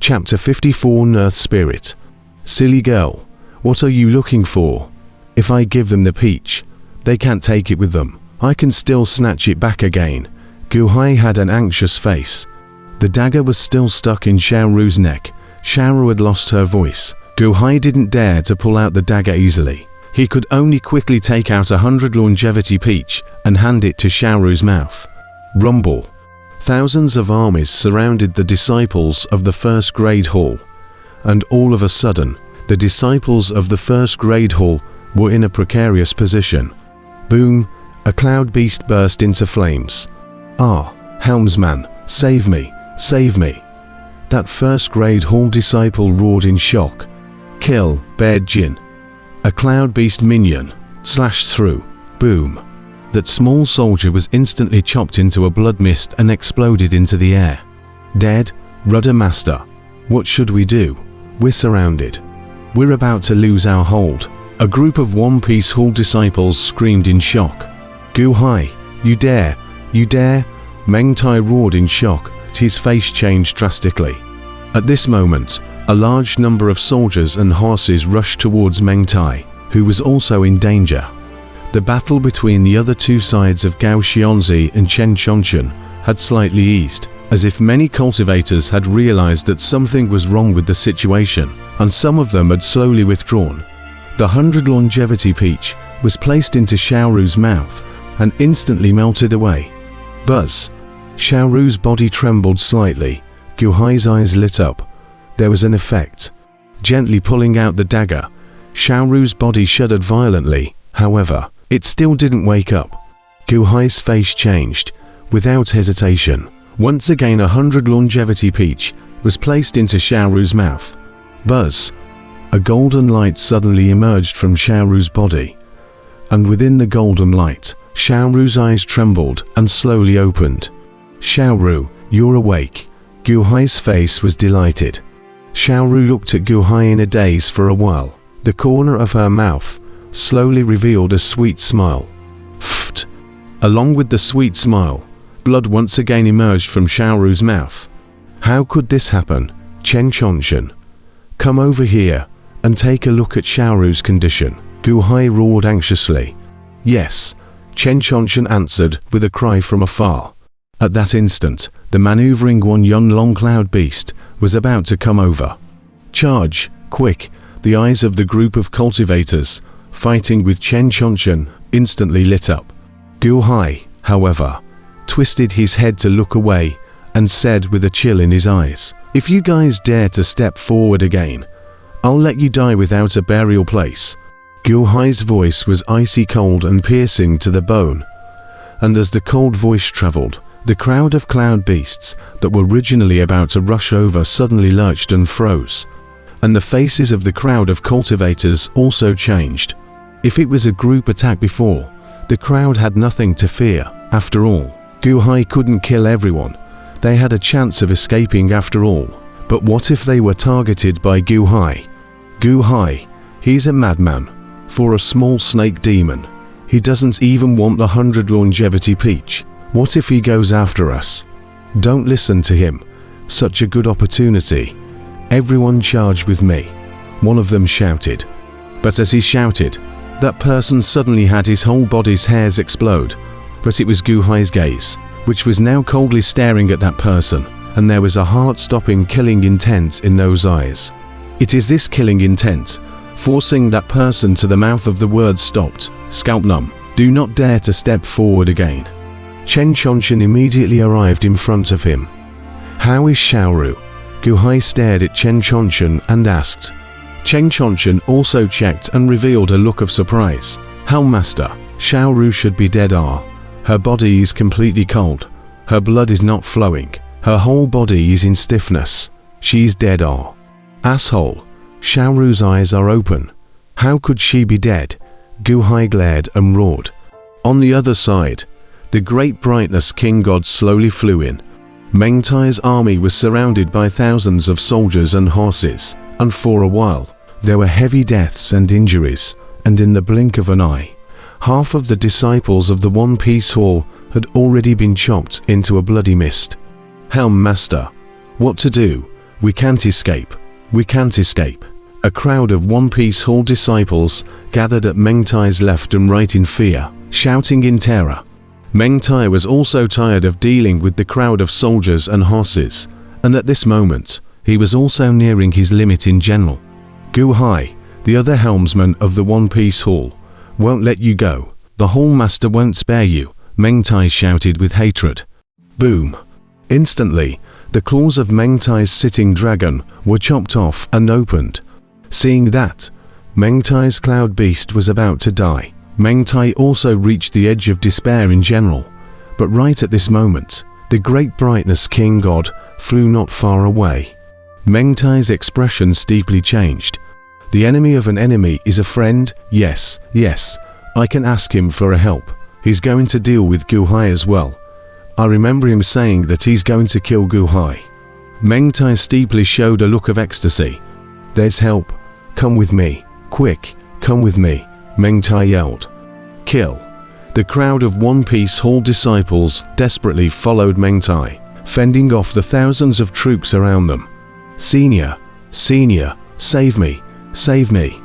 Chapter 54 Earth Spirit. Silly girl, what are you looking for? If I give them the peach, they can't take it with them. I can still snatch it back again. Gu Hai had an anxious face. The dagger was still stuck in Xiaoru's neck. Xiaoru had lost her voice. Gu Hai didn't dare to pull out the dagger easily. He could only quickly take out 100 longevity peach and hand it to Xiaoru's mouth. Rumble. Thousands of armies surrounded the disciples of the first grade hall, and all of a sudden, the disciples of the first grade hall were in a precarious position. Boom! A cloud beast burst into flames. Ah, helmsman, save me, save me! That first grade hall disciple roared in shock. Kill, Bear Jin. A cloud beast minion slashed through. Boom! That small soldier was instantly chopped into a blood mist and exploded into the air. Dead? Rudder Master. What should we do? We're surrounded. We're about to lose our hold. A group of One Piece Hall disciples screamed in shock. Gu Hai, you dare, you dare? Meng Tai roared in shock. His face changed drastically. At this moment, a large number of soldiers and horses rushed towards Meng Tai, who was also in danger. The battle between the other two sides of Gao Xianzi and Chen Chongchen had slightly eased, as if many cultivators had realized that something was wrong with the situation, and some of them had slowly withdrawn. The 100 longevity peach was placed into Xiaoru's mouth and instantly melted away. Buzz! Xiaoru's body trembled slightly. Gu Hai's eyes lit up. There was an effect. Gently pulling out the dagger, Xiaoru's body shuddered violently. However, it still didn't wake up. Gu Hai's face changed. Without hesitation, once again 100 longevity peach was placed into Xiaoru's mouth. Buzz! A golden light suddenly emerged from Xiaoru's body. And within the golden light, Xiaoru's eyes trembled and slowly opened. Xiaoru, you're awake. Gu Hai's face was delighted. Xiaoru looked at Gu Hai in a daze for a while. The corner of her mouth slowly revealed a sweet smile. Pfft! Along with the sweet smile, blood once again emerged from Xiaoru's mouth. How could this happen? Chen Chongchen, come over here and take a look at Xiaoru's condition. Gu Hai roared anxiously. Yes, Chen Chongchen answered with a cry from afar. At that instant, the maneuvering Guanyin long cloud beast was about to come over. Charge, quick! The eyes of the group of cultivators fighting with Chen Chongchen instantly lit up. Gu Hai, however, twisted his head to look away and said with a chill in his eyes, if you guys dare to step forward again, I'll let you die without a burial place. Gu Hai's voice was icy cold and piercing to the bone, and as the cold voice traveled, the crowd of cloud beasts that were originally about to rush over suddenly lurched and froze, and the faces of the crowd of cultivators also changed. If it was a group attack before, the crowd had nothing to fear. After all, Gu Hai couldn't kill everyone. They had a chance of escaping after all. But what if they were targeted by Gu Hai? Gu Hai, he's a madman. For a small snake demon, he doesn't even want the 100 longevity peach. What if he goes after us? Don't listen to him. Such a good opportunity. Everyone charge with me, one of them shouted. But as he shouted, that person suddenly had his whole body's hairs explode. But it was Gu Hai's gaze, which was now coldly staring at that person, and there was a heart-stopping killing intent in those eyes. It is this killing intent, forcing that person to the mouth of the words stopped. Scalp numb. Do not dare to step forward again. Chen Chongchen immediately arrived in front of him. How is Xiaoru? Gu Hai stared at Chen Chongchen and asked. Chen Chongchen also checked and revealed a look of surprise. Helmmaster, Xiaoru should be dead. Her body is completely cold. Her blood is not flowing. Her whole body is in stiffness. She's dead. Asshole. Xiaoru's eyes are open. How could she be dead? Gu Hai glared and roared. On the other side, the great brightness king god slowly flew in. Meng Tai's army was surrounded by thousands of soldiers and horses, and for a while, there were heavy deaths and injuries, and in the blink of an eye, half of the disciples of the One Piece Hall had already been chopped into a bloody mist. Helm Master, what to do? We can't escape. We can't escape. A crowd of One Piece Hall disciples gathered at Meng Tai's left and right in fear, shouting in terror. Meng Tai was also tired of dealing with the crowd of soldiers and horses, and at this moment, he was also nearing his limit in general. Gu Hai, the other helmsman of the One Piece Hall, won't let you go. The Hall Master won't spare you, Meng Tai shouted with hatred. Boom! Instantly, the claws of Meng Tai's sitting dragon were chopped off and opened. Seeing that, Meng Tai's cloud beast was about to die. Meng Tai also reached the edge of despair in general, but right at this moment, the Great Brightness King God flew not far away. Meng Tai's expression steeply changed. The enemy of an enemy is a friend. Yes, yes, I can ask him for a help. He's going to deal with Gu Hai as well. I remember him saying that he's going to kill Gu Hai. Meng Tai steeply showed a look of ecstasy. There's help. Come with me. Quick, come with me, Meng Tai yelled. Kill. The crowd of One Piece Hall disciples desperately followed Meng Tai, fending off the thousands of troops around them. Senior, Senior, save me, save me.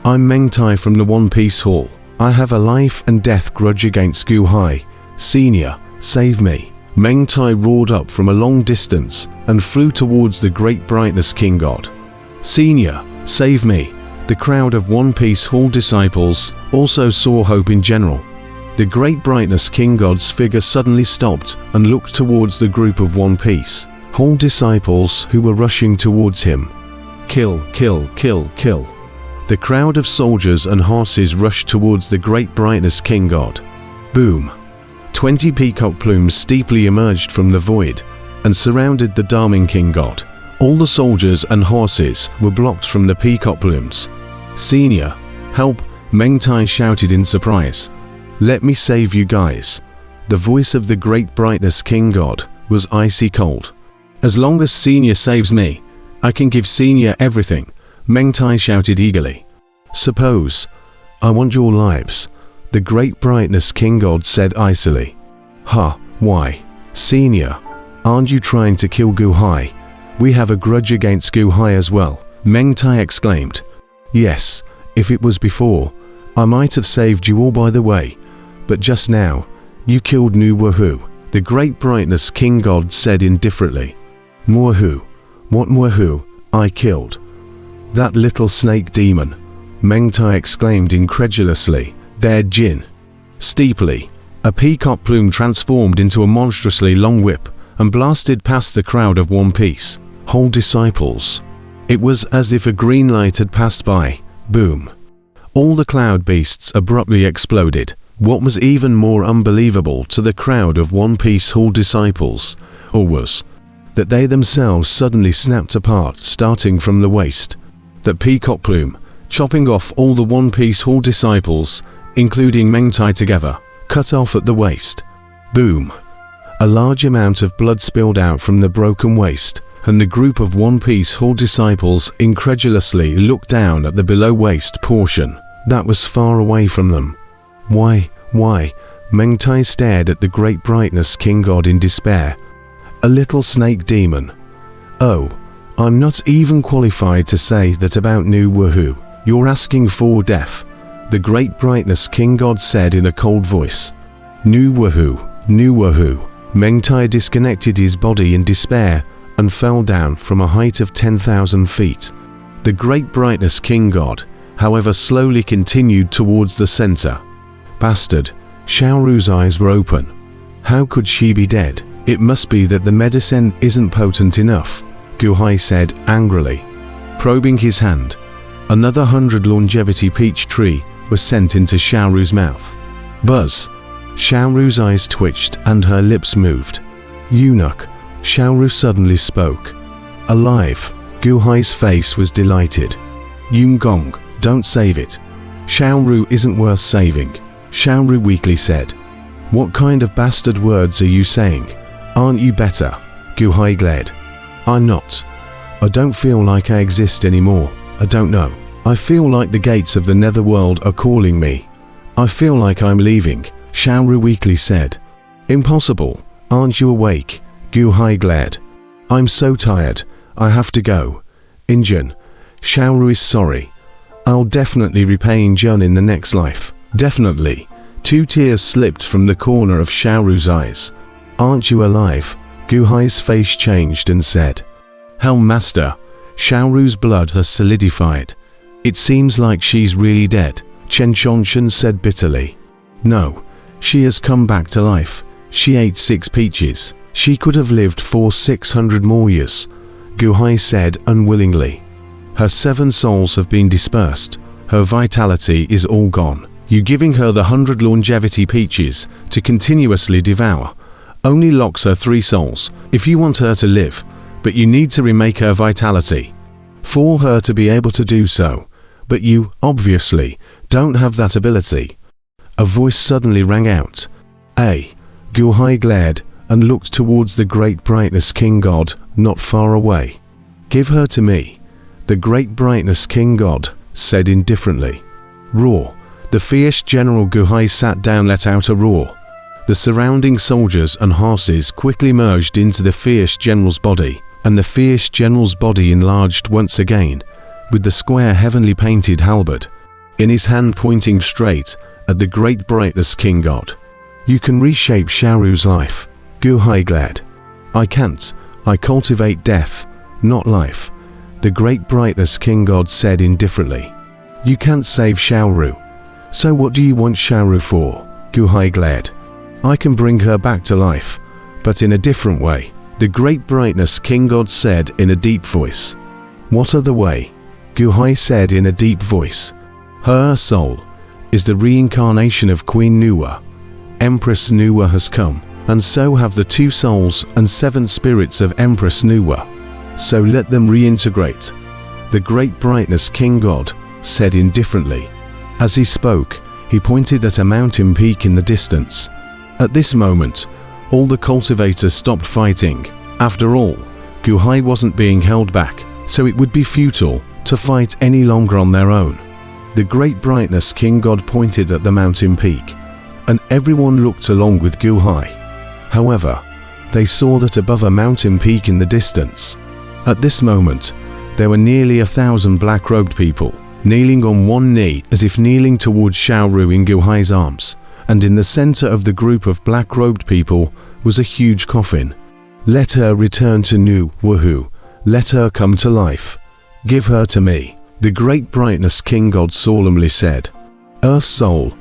I'm Meng Tai from the One Piece Hall. I have a life and death grudge against Gu Hai. Senior, save me. Meng Tai roared up from a long distance and flew towards the Great Brightness King God. Senior, save me. The crowd of One Piece Hall disciples also saw hope in general. The Great Brightness King God's figure suddenly stopped and looked towards the group of One Piece Hall disciples who were rushing towards him. Kill, kill, kill, kill. The crowd of soldiers and horses rushed towards the Great Brightness King God. Boom! 20 peacock plumes steeply emerged from the void and surrounded the Daming King God. All the soldiers and horses were blocked from the peacock plumes. Senior, help, Meng Tai shouted in surprise. Let me save you guys. The voice of the Great Brightness King God was icy cold. As long as Senior saves me, I can give Senior everything, Meng Tai shouted eagerly. Suppose, I want your lives, the Great Brightness King God said icily. Why? Senior, aren't you trying to kill Gu Hai? We have a grudge against Gu Hai as well, Meng Tai exclaimed. Yes, if it was before, I might have saved you all by the way, but just now, you killed Wahoo, the Great Brightness King God said indifferently. Wahoo? What Wahoo? I killed. That little snake demon, Meng Tai exclaimed incredulously. Bared Jin. Steeply, a peacock plume transformed into a monstrously long whip and blasted past the crowd of One Piece Hall disciples. It was as if a green light had passed by. Boom. All the cloud beasts abruptly exploded. What was even more unbelievable to the crowd of One Piece Hall disciples, was that they themselves suddenly snapped apart starting from the waist. That peacock plume, chopping off all the One Piece Hall disciples, including Meng Tai together, cut off at the waist. Boom. A large amount of blood spilled out from the broken waist, and the group of One Piece Hall disciples incredulously looked down at the below waist portion that was far away from them. Why? Meng Tai stared at the Great Brightness King God in despair. A little snake demon. Oh, I'm not even qualified to say that about Wahoo. You're asking for death, the Great Brightness King God said in a cold voice. Wahoo. Meng Tai disconnected his body in despair and fell down from a height of 10,000 feet. The Great Brightness King God, however, slowly continued towards the center. Bastard, Xiaoru's eyes were open. How could she be dead? It must be that the medicine isn't potent enough, Gu Hai said angrily. Probing his hand, another 100 longevity peach tree was sent into Xiaoru's mouth. Buzz! Xiaoru's eyes twitched and her lips moved. Eunuch, Xiaoru suddenly spoke. Alive, Gu Hai's face was delighted. Gong, don't save it. Xiaoru isn't worth saving, Xiaoru weakly said. What kind of bastard words are you saying? Aren't you better? Gu Hai glared. I'm not. I don't feel like I exist anymore. I don't know. I feel like the gates of the netherworld are calling me. I feel like I'm leaving, Xiaoru weakly said. Impossible. Aren't you awake? Gu Hai glared. I'm so tired. I have to go. Injun, Xiaoru is sorry. I'll definitely repay Injun in the next life. Definitely. 2 tears slipped from the corner of Xiaoru's eyes. Aren't you alive? Gu Hai's face changed and said, Helm Master, Xiaoru's blood has solidified. It seems like she's really dead, Chen Chongchen said bitterly. No, she has come back to life. She ate 6 peaches. She could have lived for 600 more years, Gu Hai said unwillingly. Her 7 souls have been dispersed. Her vitality is all gone. You giving her the 100 longevity peaches to continuously devour only locks her 3 souls if you want her to live, but you need to remake her vitality for her to be able to do so. But you, obviously, don't have that ability. A voice suddenly rang out. Gu Hai glared and looked towards the great brightness king god not far away. Give her to me, the great brightness king god said indifferently. Roar. The fierce General Gu Hai sat down, let out a roar. The surrounding soldiers and horses quickly merged into the fierce general's body, and the fierce general's body enlarged once again, with the square heavenly painted halberd in his hand pointing straight at the great brightness king god. You can reshape Xiaoru's life, Gu Hai glared. I can't. I cultivate death, not life, the great brightness king god said indifferently. You can't save Xiaoru. So what do you want Xiaoru for? Gu Hai glared. I can bring her back to life, but in a different way, the great brightness king god said in a deep voice. What other way? Gu Hai said in a deep voice. Her soul is the reincarnation of Queen Nuwa. Empress Nuwa has come, and so have the 2 souls and 7 spirits of Empress Nuwa. So let them reintegrate, the great brightness king god said indifferently. As he spoke, he pointed at a mountain peak in the distance. At this moment, all the cultivators stopped fighting. After all, Gu Hai wasn't being held back, so it would be futile to fight any longer on their own. The great brightness king god pointed at the mountain peak, and everyone looked along with Gu Hai. However, they saw that above a mountain peak in the distance, at this moment, there were nearly 1,000 black-robed people, kneeling on one knee as if kneeling towards Xiaoru in Gu Hai's arms, and in the center of the group of black-robed people was a huge coffin. Let her return to Nu Woohoo. Let her come to life. Give her to me, the great brightness king god solemnly said. Earth soul.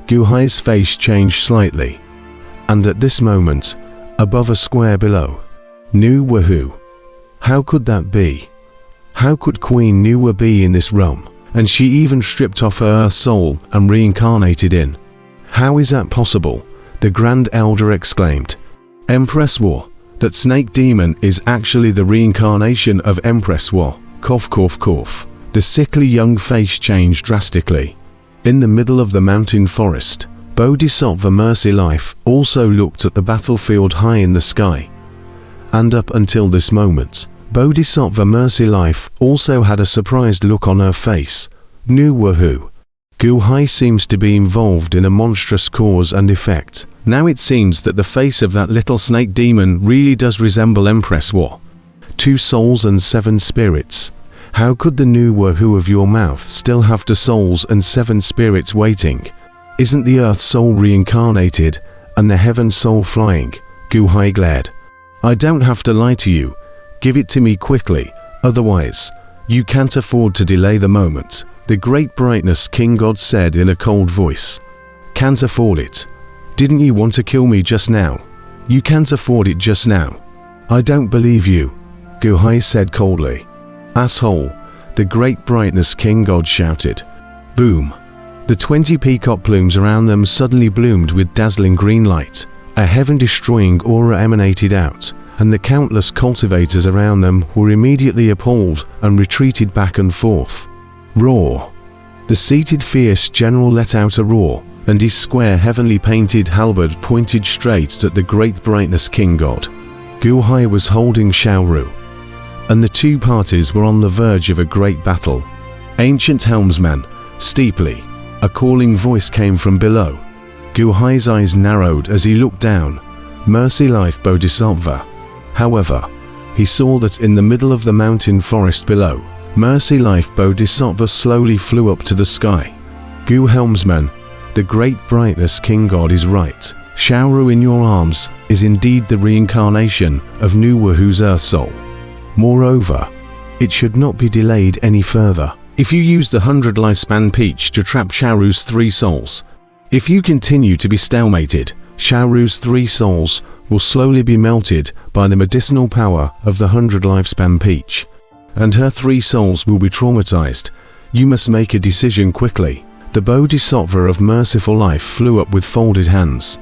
Gu Hai's face changed slightly, and at this moment, above a square below, Nu Woohoo. How could that be? How could Queen Nuwa be in this realm? And she even stripped off her earth soul and reincarnated in. How is that possible? The Grand Elder exclaimed. Empress War. That snake demon is actually the reincarnation of Empress War. Cough cough cough. The sickly young face changed drastically. In the middle of the mountain forest, Bodhisattva Mercy Life also looked at the battlefield high in the sky. And up until this moment, Bodhisattva Mercy Life also had a surprised look on her face. Nu Woohoo. Gu Hai seems to be involved in a monstrous cause and effect. Now it seems that the face of that little snake demon really does resemble Empress War. 2 souls and 7 spirits. How could the Nu Woohoo of your mouth still have 2 souls and 7 spirits waiting? Isn't the earth soul reincarnated and the heaven soul flying? Gu Hai glared. I don't have to lie to you. Give it to me quickly, otherwise, you can't afford to delay the moment, the great brightness king god said in a cold voice. Can't afford it. Didn't you want to kill me just now? You can't afford it just now. I don't believe you, Gu Hai said coldly. Asshole, the great brightness king god shouted. Boom. The 20 peacock plumes around them suddenly bloomed with dazzling green light. A heaven-destroying aura emanated out, and the countless cultivators around them were immediately appalled and retreated back and forth. Roar. The seated fierce general let out a roar, and his square heavenly painted halberd pointed straight at the great brightness king god. Gu Hai was holding Xiaoru, and the 2 parties were on the verge of a great battle. Ancient helmsman, steeply, a calling voice came from below. Gu Hai's eyes narrowed as he looked down. Mercy Life Bodhisattva. However, he saw that in the middle of the mountain forest below, Mercy Life Bodhisattva slowly flew up to the sky. Gu Helmsman, the great brightness king god is right. Xiaoru in your arms is indeed the reincarnation of Nu Wuhu's Earth Soul. Moreover, it should not be delayed any further. If you use the 100 lifespan peach to trap Xiaoru's 3 souls, if you continue to be stalemated, Xiaoru's 3 souls will slowly be melted by the medicinal power of the 100 lifespan peach, and her 3 souls will be traumatized. You must make a decision quickly. The Bodhisattva of merciful life flew up with folded hands.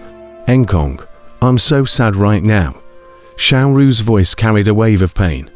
Enkong, I'm so sad right now. Xiaoru's voice carried a wave of pain.